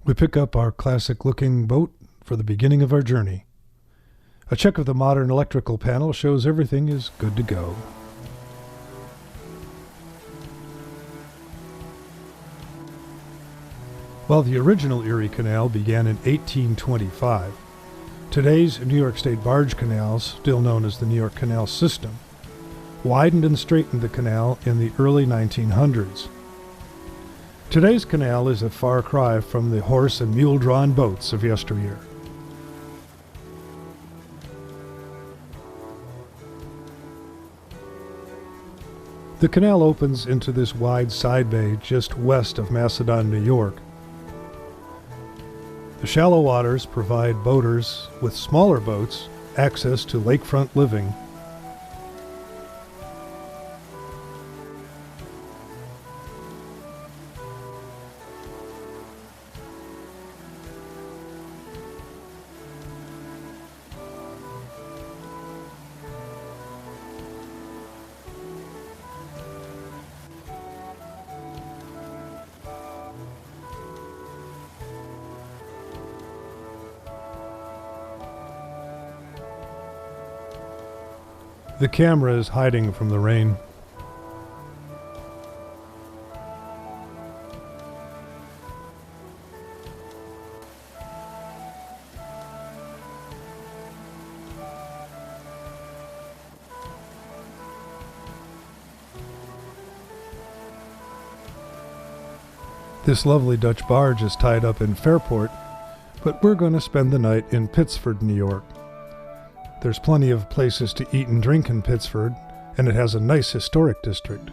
We pick up our classic-looking boat for the beginning of our journey. A check of the modern electrical panel shows everything is good to go. While the original Erie Canal began in 1825, today's New York State barge canals, still known as the New York Canal System, widened and straightened the canal in the early 1900s. Today's canal is a far cry from the horse and mule-drawn boats of yesteryear. The canal opens into this wide side bay just west of Macedon, New York. The shallow waters provide boaters with smaller boats access to lakefront living. The camera is hiding from the rain. This lovely Dutch barge is tied up in Fairport, but we're going to spend the night in Pittsford, New York. There's plenty of places to eat and drink in Pittsford, and it has a nice historic district.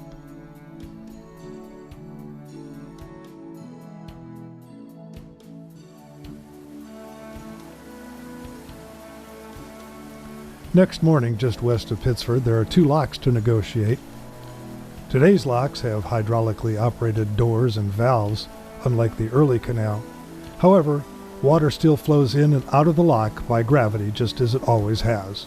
Next morning, just west of Pittsford, there are 2 locks to negotiate. Today's locks have hydraulically operated doors and valves, unlike the early canal. However, water still flows in and out of the lock by gravity, just as it always has.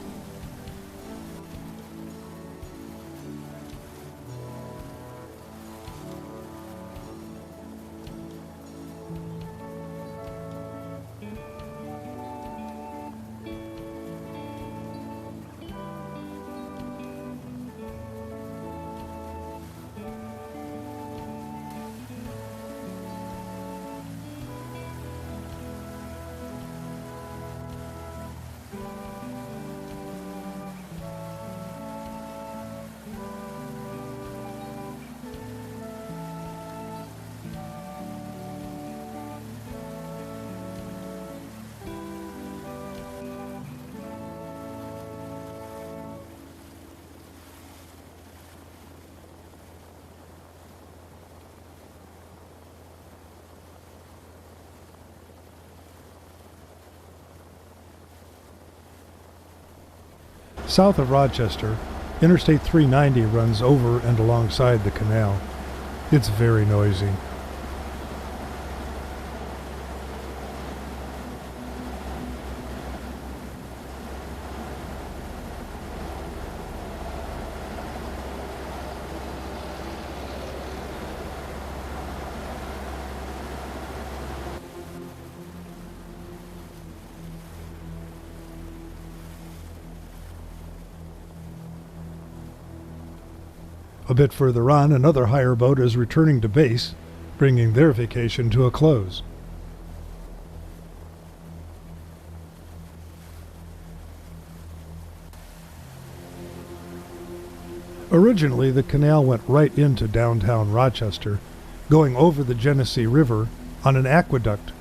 South of Rochester, Interstate 390 runs over and alongside the canal. It's very noisy. A bit further on, another hire boat is returning to base, bringing their vacation to a close. Originally, the canal went right into downtown Rochester, going over the Genesee River on an aqueduct.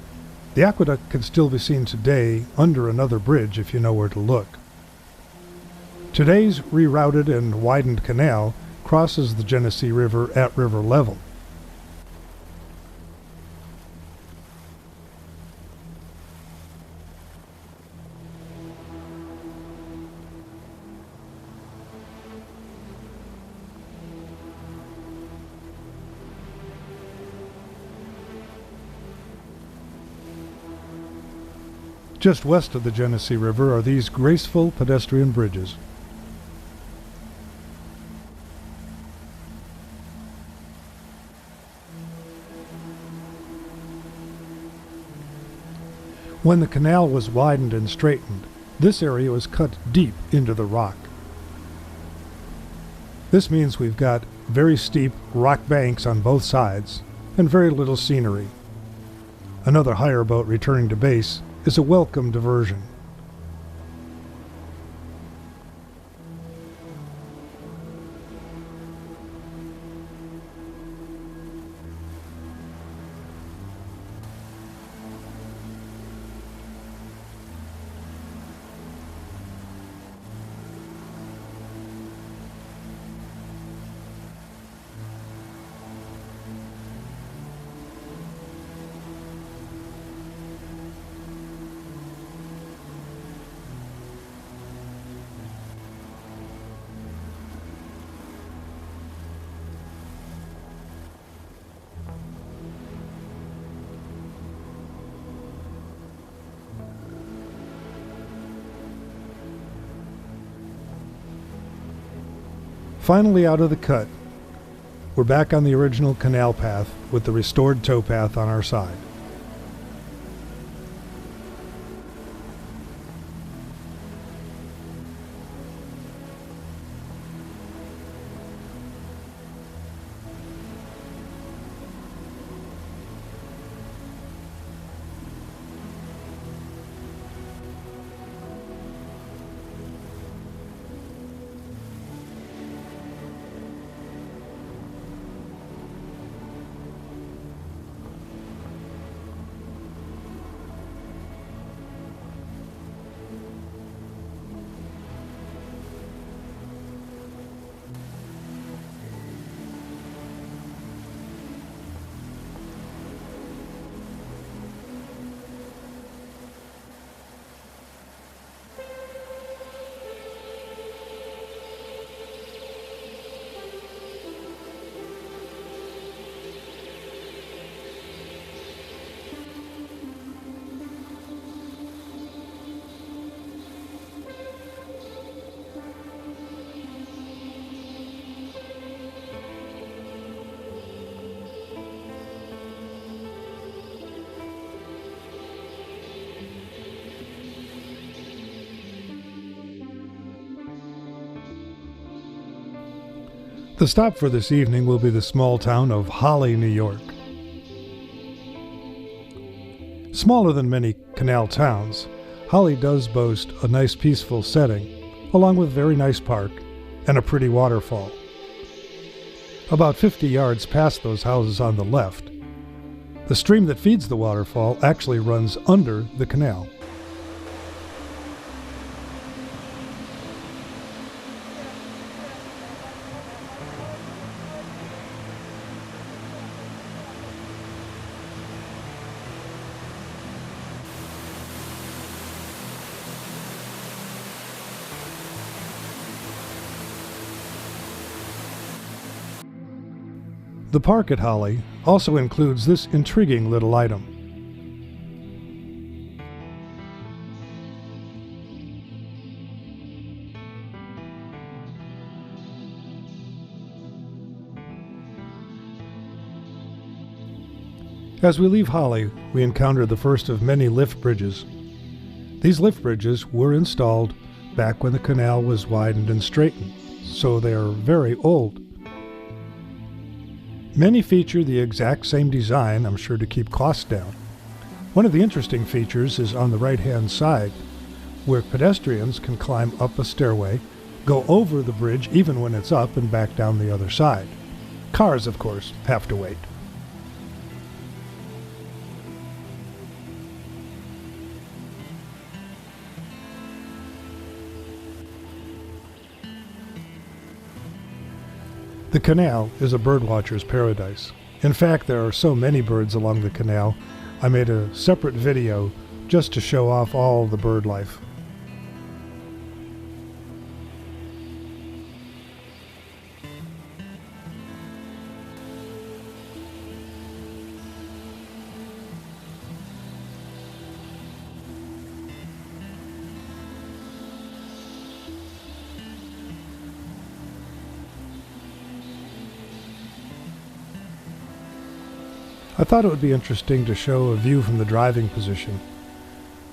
The aqueduct can still be seen today under another bridge if you know where to look. Today's rerouted and widened canal crosses the Genesee River at river level. Just west of the Genesee River are these graceful pedestrian bridges. When the canal was widened and straightened, this area was cut deep into the rock. This means we've got very steep rock banks on both sides and very little scenery. Another hire boat returning to base is a welcome diversion. Finally out of the cut, we're back on the original canal path with the restored towpath on our side. The stop for this evening will be the small town of Holly, New York. Smaller than many canal towns, Holly does boast a nice peaceful setting, along with a very nice park and a pretty waterfall. About 50 yards past those houses on the left, the stream that feeds the waterfall actually runs under the canal. The park at Holly also includes this intriguing little item. As we leave Holly, we encounter the first of many lift bridges. These lift bridges were installed back when the canal was widened and straightened, so they are very old. Many feature the exact same design, I'm sure to keep costs down. One of the interesting features is on the right-hand side, where pedestrians can climb up a stairway, go over the bridge even when it's up, and back down the other side. Cars, of course, have to wait. The canal is a birdwatcher's paradise. In fact, there are so many birds along the canal, I made a separate video just to show off all the bird life. I thought it would be interesting to show a view from the driving position.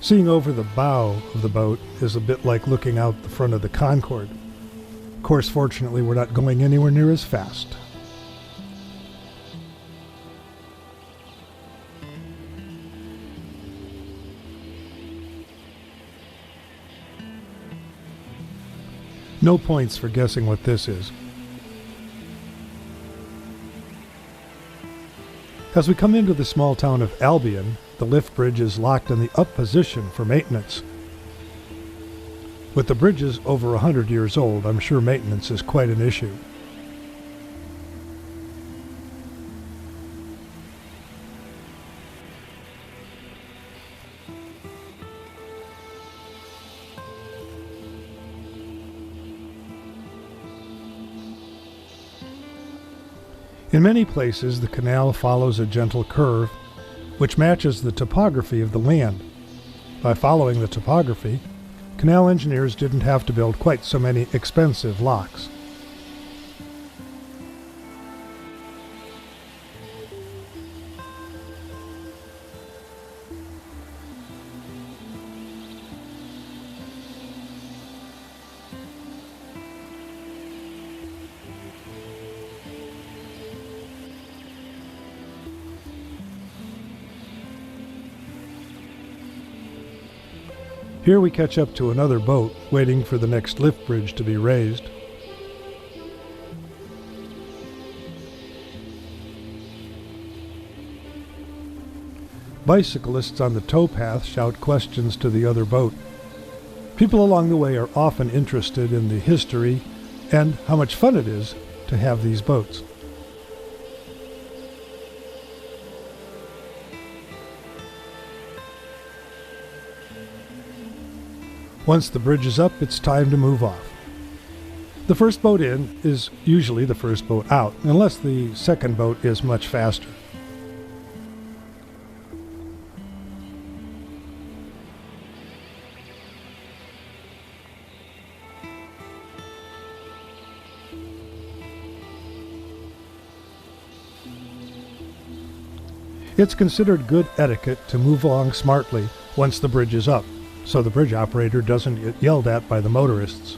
Seeing over the bow of the boat is a bit like looking out the front of the Concorde. Of course, fortunately, we're not going anywhere near as fast. No points for guessing what this is. As we come into the small town of Albion, the lift bridge is locked in the up position for maintenance. With the bridges over 100 years old, I'm sure maintenance is quite an issue. In many places, the canal follows a gentle curve, which matches the topography of the land. By following the topography, canal engineers didn't have to build quite so many expensive locks. Here we catch up to another boat, waiting for the next lift bridge to be raised. Bicyclists on the towpath shout questions to the other boat. People along the way are often interested in the history and how much fun it is to have these boats. Once the bridge is up, it's time to move off. The first boat in is usually the first boat out, unless the second boat is much faster. It's considered good etiquette to move along smartly once the bridge is up, so the bridge operator doesn't get yelled at by the motorists.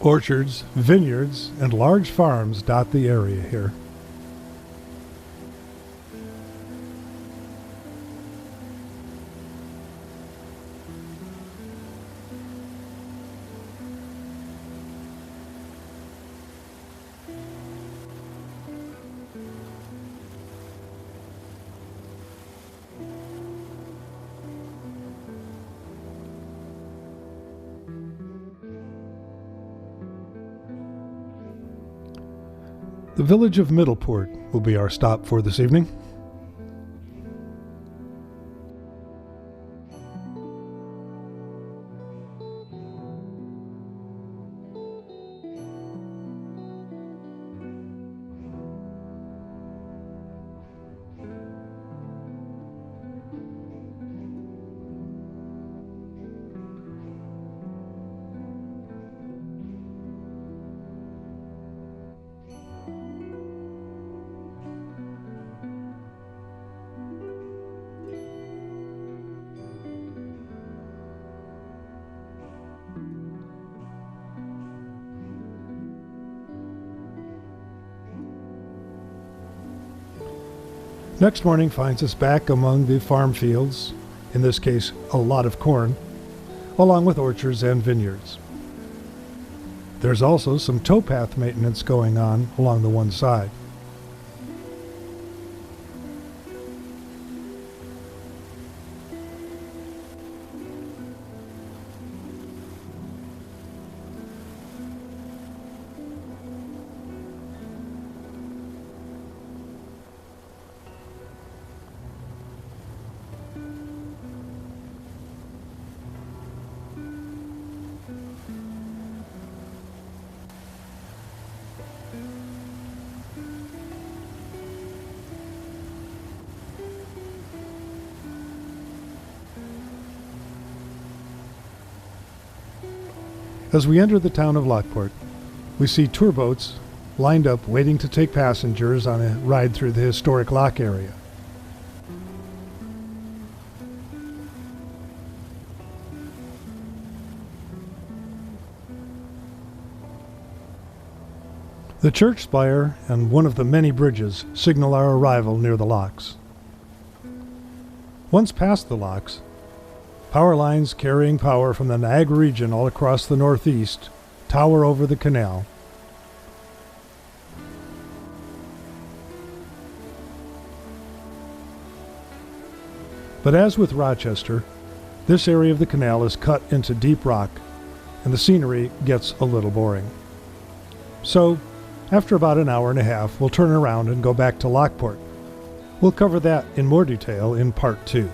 Orchards, vineyards, and large farms dot the area here. The village of Middleport will be our stop for this evening. Next morning finds us back among the farm fields, in this case a lot of corn, along with orchards and vineyards. There's also some towpath maintenance going on along the one side. As we enter the town of Lockport, we see tour boats lined up waiting to take passengers on a ride through the historic lock area. The church spire and one of the many bridges signal our arrival near the locks. Once past the locks, power lines carrying power from the Niagara region all across the northeast tower over the canal. But as with Rochester, this area of the canal is cut into deep rock, and the scenery gets a little boring. So, after about an hour and a half, we'll turn around and go back to Lockport. We'll cover that in more detail in Part 2.